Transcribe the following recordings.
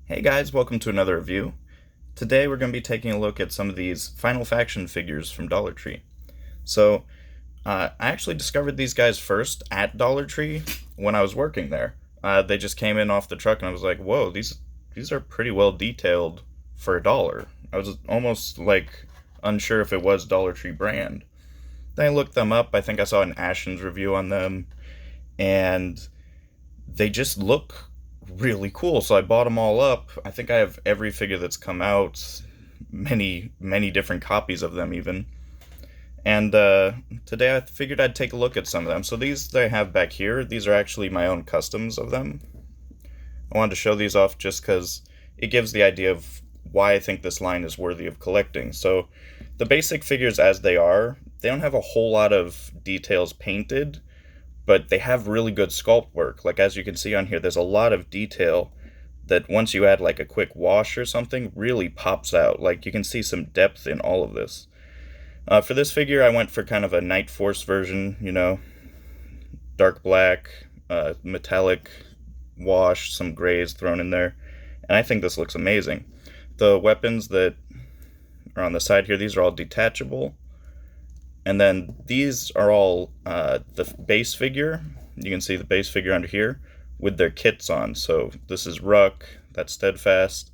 Hey guys, welcome to another review. Today we're going to be taking a look at some of these Final Faction figures from Dollar Tree. So, I actually discovered these guys first at Dollar Tree when I was working there. They just came in off the truck and I was like, whoa, these are pretty well detailed for $1. I was almost like unsure if it was Dollar Tree brand. Then I looked them up. I think I saw an Ashen's review on them, and they just look really cool. So I bought them all up. I think I have every figure that's come out, many different copies of them even. And today I figured I'd take a look at some of them. So these that I have back here, these are actually my own customs of them. I wanted to show these off just because it gives the idea of why I think this line is worthy of collecting. So the basic figures as they are, they don't have a whole lot of details painted, but they have really good sculpt work. Like as you can see on here, there's a lot of detail that once you add like a quick wash or something really pops out. Like you can see some depth in all of this. For this figure, I went for kind of a Night Force version, dark black, metallic wash, some grays thrown in there, and I think this looks amazing. The weapons that are on the side here, these are all detachable. And then these are all the base figure. You can see the base figure under here with their kits on. So this is Ruck, that's Steadfast,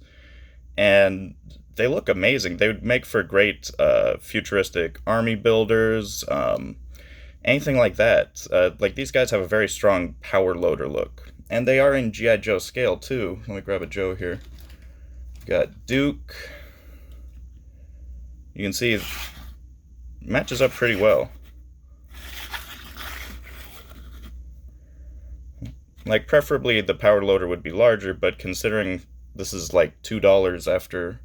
and they look amazing. They would make for great futuristic army builders, anything like that. Like these guys have a very strong power loader look. And they are in G.I. Joe scale too. Let me grab a Joe here. Got Duke. You can see matches up pretty well. Like preferably the power loader would be larger, but considering this is like $2 after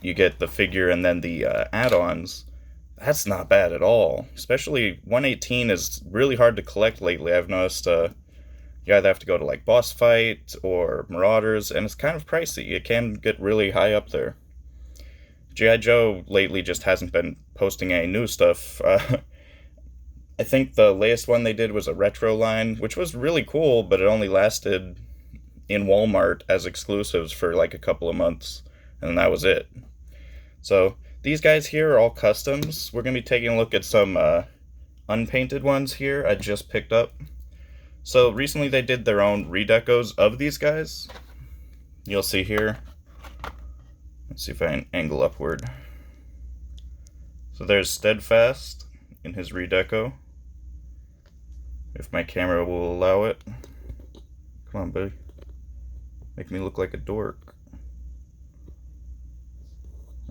you get the figure and then the add-ons, that's not bad at all. Especially 118 is really hard to collect lately. I've noticed you either have to go to like Boss Fight or Marauders, and it's kind of pricey. It can get really high up there. G.I. Joe lately just hasn't been posting any new stuff. I think the latest one they did was a retro line, which was really cool, but it only lasted in Walmart as exclusives for like a couple of months, and that was it. So these guys here are all customs. We're going to be taking a look at some unpainted ones here I just picked up. So recently they did their own redecos of these guys. You'll see here. Let's see if I can angle upward. So there's Steadfast in his redeco, if my camera will allow it. Come on, buddy. Make me look like a dork.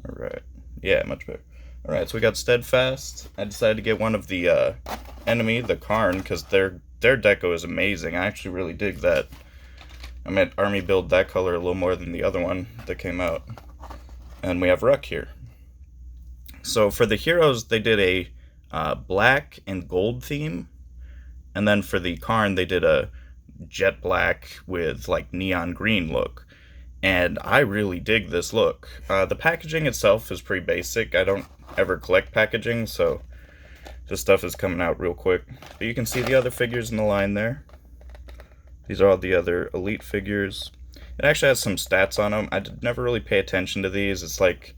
Alright. Yeah, much better. Alright, so we got Steadfast. I decided to get one of the enemy, the Karn, because their deco is amazing. I actually really dig that. I meant army build that color a little more than the other one that came out. And we have Ruck here. So for the heroes, they did a black and gold theme. And then for the Karn, they did a jet black with like neon green look. And I really dig this look. The packaging itself is pretty basic. I don't ever collect packaging, so this stuff is coming out real quick. But you can see the other figures in the line there. These are all the other elite figures. It actually has some stats on them. I did never really pay attention to these. It's like,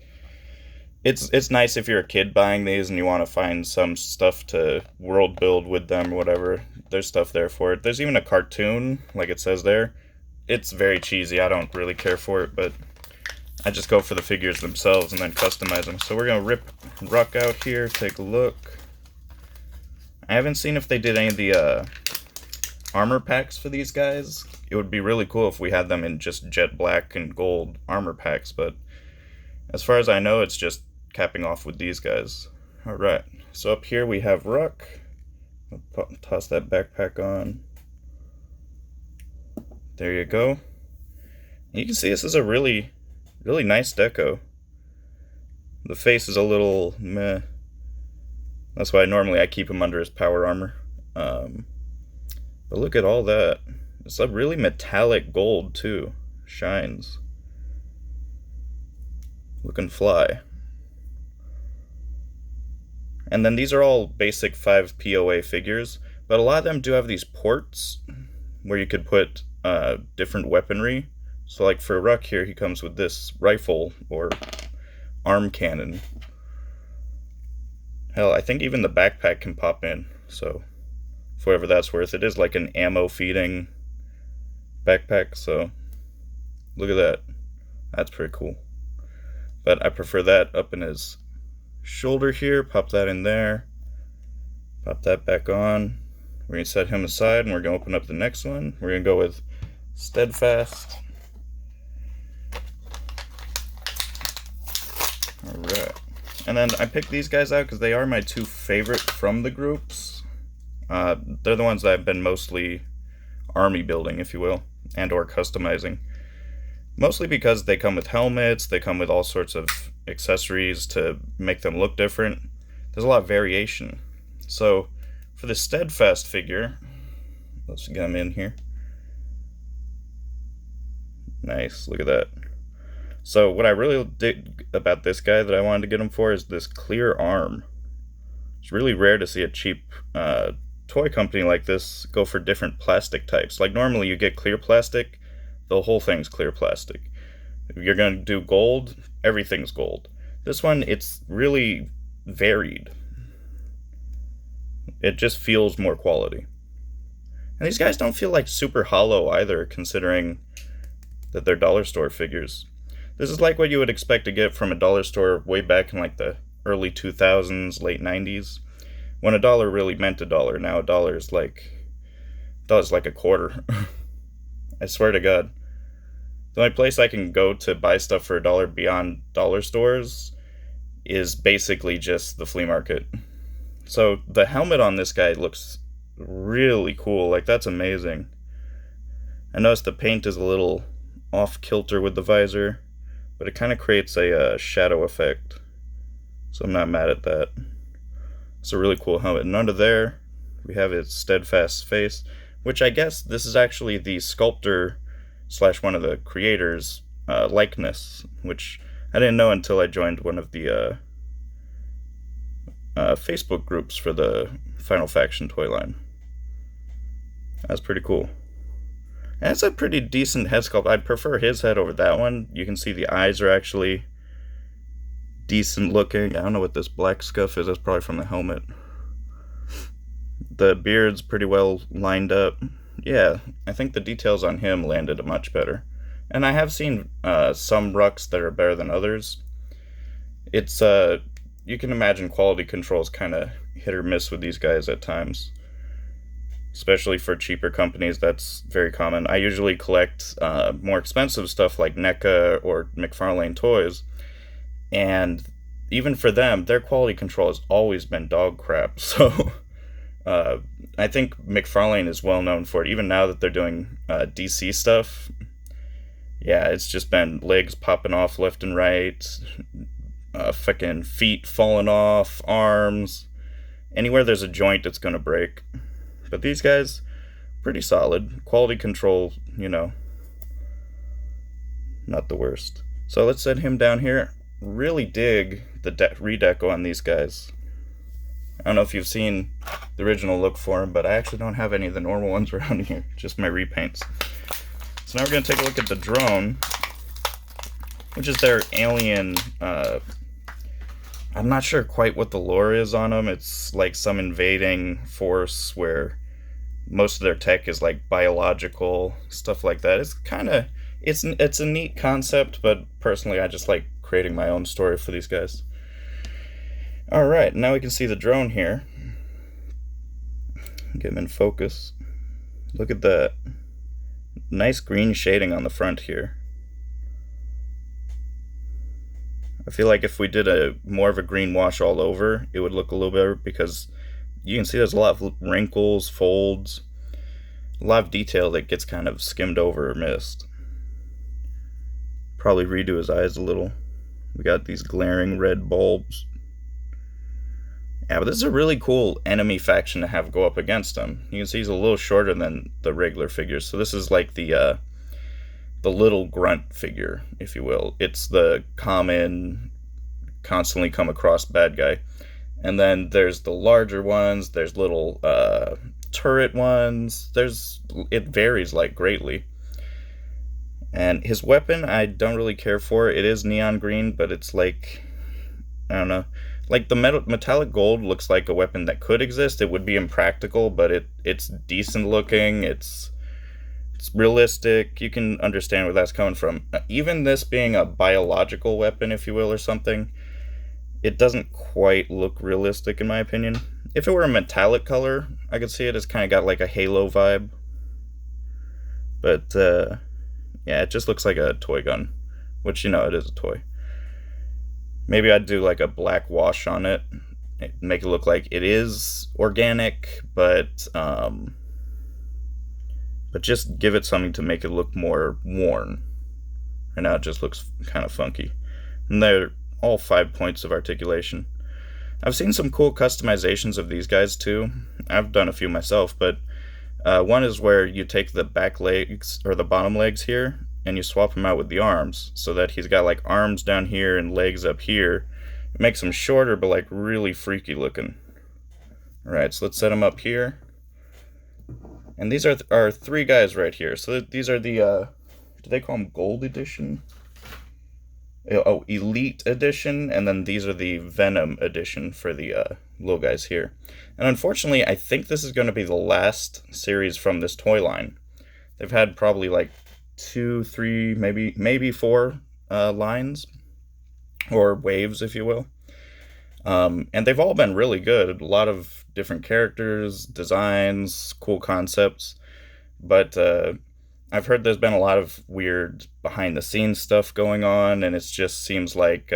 it's nice if you're a kid buying these and you want to find some stuff to world build with them or whatever. There's stuff there for it. There's even a cartoon, like it says there. It's very cheesy. I don't really care for it, but I just go for the figures themselves and then customize them. So we're going to rip Ruck out here, take a look. I haven't seen if they did any of the armor packs for these guys. It would be really cool if we had them in just jet black and gold armor packs, but as far as I know, it's just capping off with these guys. Alright, so up here we have Ruck. I'll toss that backpack on. There you go. And you can see this is a really nice deco. The face is a little meh. That's why normally I keep him under his power armor. But look at all that. It's a really metallic gold too. Shines. Looking fly. And then these are all basic 5 POA figures, but a lot of them do have these ports where you could put different weaponry So like for Ruck here, he comes with this rifle or arm cannon. Hell, I think even the backpack can pop in, so for whatever that's worth. It is like an ammo feeding backpack, so look at that. That's pretty cool. But I prefer that up in his shoulder here. Pop that in there. Pop that back on. We're going to set him aside, and we're going to open up the next one. We're going to go with Steadfast. Alright. And then I picked these guys out because they are my two favorite from the groups. They're the ones that I've been mostly army building, if you will, and or customizing. Mostly because they come with helmets, they come with all sorts of accessories to make them look different. There's a lot of variation. So, for the Steadfast figure, let's get him in here. Nice, look at that. So what I really dig about this guy that I wanted to get him for is this clear arm. It's really rare to see a cheap toy company like this go for different plastic types. Like normally you get clear plastic, the whole thing's clear plastic. If you're going to do gold, everything's gold. This one, it's really varied. It just feels more quality. And these guys don't feel like super hollow either, considering that they're dollar store figures. This is like what you would expect to get from a dollar store way back in like the early 2000s, late 90s, when a dollar really meant a dollar. Now a dollar is like a quarter. I swear to God. The only place I can go to buy stuff for $1 beyond dollar stores is basically just the flea market. So the helmet on this guy looks really cool. Like, that's amazing. I noticed the paint is a little off kilter with the visor, but it kind of creates a shadow effect, so I'm not mad at that. It's a really cool helmet. And under there, we have his Steadfast face, which I guess this is actually the sculptor / one of the creators' likeness, which I didn't know until I joined one of the Facebook groups for the Final Faction toy line. That's pretty cool. And it's a pretty decent head sculpt. I'd prefer his head over that one. You can see the eyes are actually decent looking. I don't know what this black scuff is. That's probably from the helmet. The beard's pretty well lined up. Yeah, I think the details on him landed much better. And I have seen some rucks that are better than others. It's, you can imagine quality control is kind of hit or miss with these guys at times. Especially for cheaper companies, that's very common. I usually collect more expensive stuff like NECA or McFarlane Toys, and even for them, their quality control has always been dog crap. So I think McFarlane is well known for it, even now that they're doing DC stuff. Yeah, it's just been legs popping off left and right, fucking feet falling off, arms. Anywhere there's a joint, it's gonna break. But these guys, pretty solid. Quality control, you know, not the worst. So let's set him down here. Really dig the redeco on these guys. I don't know if you've seen the original look for them, but I actually don't have any of the normal ones around here, just my repaints. So now we're going to take a look at the drone, which is their alien, I'm not sure quite what the lore is on them. It's like some invading force where most of their tech is like biological, stuff like that. It's kind of, it's a neat concept, but personally I just like creating my own story for these guys. Alright, now we can see the drone here. Get him in focus. Look at that. Nice green shading on the front here. I feel like if we did more of a green wash all over, it would look a little better, because you can see there's a lot of wrinkles, folds, a lot of detail that gets kind of skimmed over or missed. Probably redo his eyes a little. We got these glaring red bulbs. Yeah, but this is a really cool enemy faction to have go up against him. You can see he's a little shorter than the regular figures, so this is like the little grunt figure, if you will. It's the common, constantly come across bad guy. And then there's the larger ones, there's little turret ones, it varies like greatly. And his weapon, I don't really care for. It is neon green, but it's like, I don't know. Like the metallic gold looks like a weapon that could exist. It would be impractical, but it's decent looking. It's realistic. You can understand where that's coming from. Even this being a biological weapon, if you will, or something, it doesn't quite look realistic in my opinion. If it were a metallic color, I could see it. It's kind of got like a halo vibe. But yeah, it just looks like a toy gun, which, you know, it is a toy. Maybe I'd do like a black wash on it, make it look like it is organic, but just give it something to make it look more worn. Right now it just looks kind of funky. And they're all 5 points of articulation. I've seen some cool customizations of these guys too. I've done a few myself, but one is where you take the back legs, or the bottom legs here, and you swap them out with the arms, so that he's got like arms down here and legs up here. It makes him shorter, but like really freaky looking. Alright, so let's set him up here. And these are our 3 guys right here. So these are the, do they call them Gold Edition? Oh, Elite Edition, and then these are the Venom Edition for the little guys here. And unfortunately, I think this is going to be the last series from this toy line. They've had probably like 2, 3, maybe 4 lines, or waves, if you will. And they've all been really good. A lot of different characters, designs, cool concepts. But I've heard there's been a lot of weird behind-the-scenes stuff going on, and it just seems like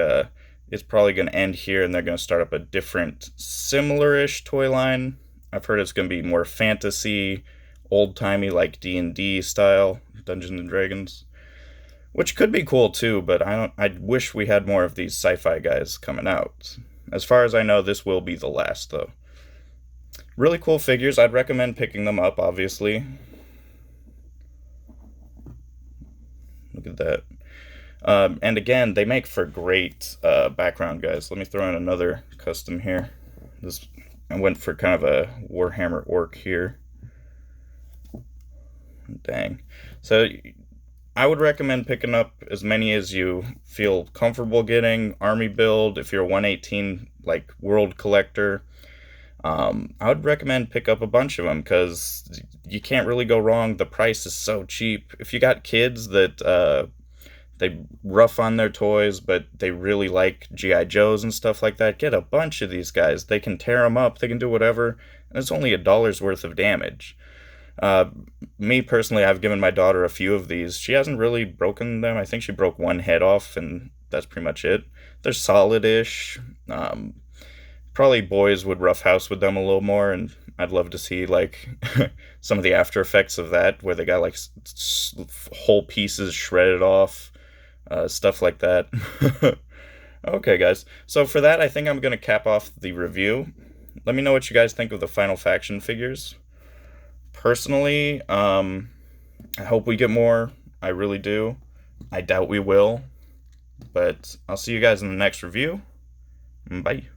it's probably going to end here, and they're going to start up a different, similar-ish toy line. I've heard it's going to be more fantasy, old-timey, like D&D style, Dungeons and Dragons, which could be cool too. But I wish we had more of these sci-fi guys coming out. As far as I know, this will be the last, though. Really cool figures. I'd recommend picking them up, obviously. Look at that. And again, they make for great background guys. Let me throw in another custom here. I went for kind of a Warhammer orc here. Dang. So I would recommend picking up as many as you feel comfortable getting. Army build, if you're a 118 like world collector, I would recommend pick up a bunch of them, because you can't really go wrong. The price is so cheap. If you got kids that they rough on their toys, but they really like G.I. Joes and stuff like that, get a bunch of these guys. They can tear them up, they can do whatever, and it's only $1's worth of damage. Me personally, I've given my daughter a few of these. She hasn't really broken them. I think she broke one head off, and that's pretty much it. They're solid-ish. Probably boys would roughhouse with them a little more, and I'd love to see like some of the after effects of that, where they got like whole pieces shredded off, stuff like that. Okay, guys. So for that, I think I'm going to cap off the review. Let me know what you guys think of the Final Faction figures. Personally, I hope we get more. I really do. I doubt we will. But I'll see you guys in the next review. Bye.